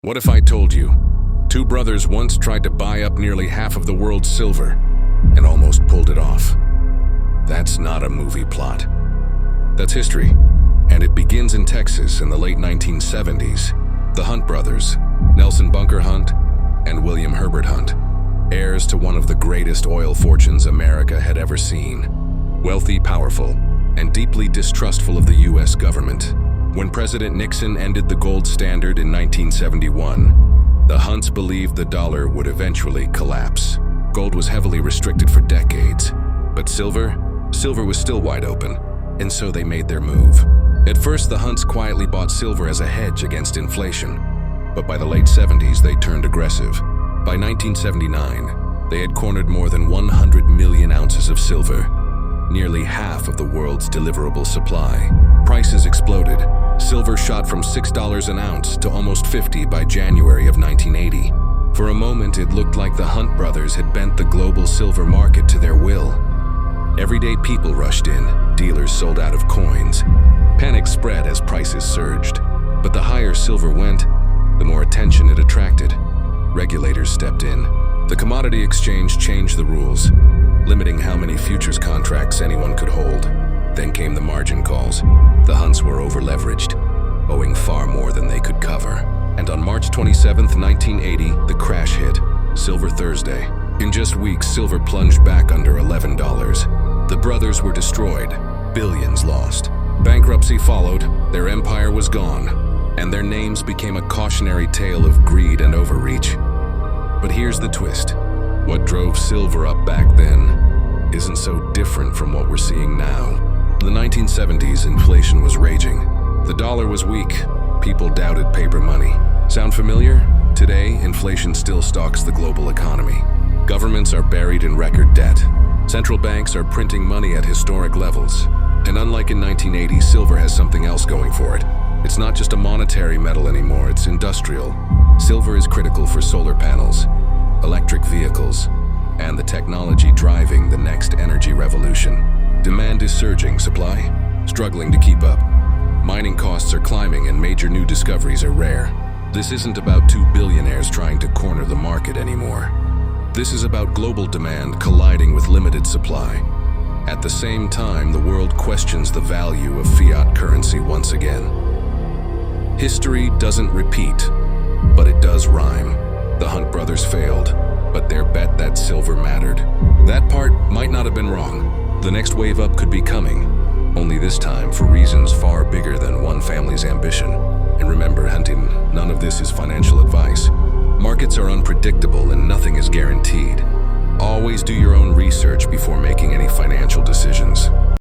What if I told you, two brothers once tried to buy up nearly half of the world's silver and almost pulled it off? That's not a movie plot. That's history, and it begins in Texas in the late 1970s. The Hunt brothers, Nelson Bunker Hunt and William Herbert Hunt, heirs to one of the greatest oil fortunes America had ever seen. Wealthy, powerful, and deeply distrustful of the U.S. government. When President Nixon ended the gold standard in 1971, the Hunts believed the dollar would eventually collapse. Gold was heavily restricted for decades, but silver was still wide open, and so they made their move. At first, the Hunts quietly bought silver as a hedge against inflation, but by the late 70s, they turned aggressive. By 1979, they had cornered more than 100 million ounces of silver, nearly half of the world's deliverable supply. Prices exploded. Silver shot from $6 an ounce to almost $50 by January of 1980. For a moment, it looked like the Hunt brothers had bent the global silver market to their will. Everyday people rushed in, dealers sold out of coins. Panic spread as prices surged, but the higher silver went, the more attention it attracted. Regulators stepped in. The commodity exchange changed the rules, limiting how many futures contracts anyone could hold. Then came the margin calls. The Hunts were over-leveraged, owing far more than they could cover. And on March 27, 1980, the crash hit, Silver Thursday. In just weeks, silver plunged back under $11. The brothers were destroyed, billions lost. Bankruptcy followed, their empire was gone, and their names became a cautionary tale of greed and overreach. But here's the twist. What drove silver up back then isn't so different from what we're seeing now. In the 1970s, inflation was raging. The dollar was weak. People doubted paper money. Sound familiar? Today, inflation still stalks the global economy. Governments are buried in record debt. Central banks are printing money at historic levels. And unlike in 1980, silver has something else going for it. It's not just a monetary metal anymore, it's industrial. Silver is critical for solar panels, electric vehicles, and the technology driving the next energy revolution. Demand is surging, supply struggling to keep up. Mining costs are climbing and major new discoveries are rare. This isn't about two billionaires trying to corner the market anymore. This is about global demand colliding with limited supply. At the same time, the world questions the value of fiat currency once again. History doesn't repeat, but it does rhyme. The Hunt brothers failed, but their bet that silver mattered. That part might not have been wrong. The next wave up could be coming, only this time for reasons far bigger than one family's ambition. And remember, hunting, none of this is financial advice. Markets are unpredictable and nothing is guaranteed. Always do your own research before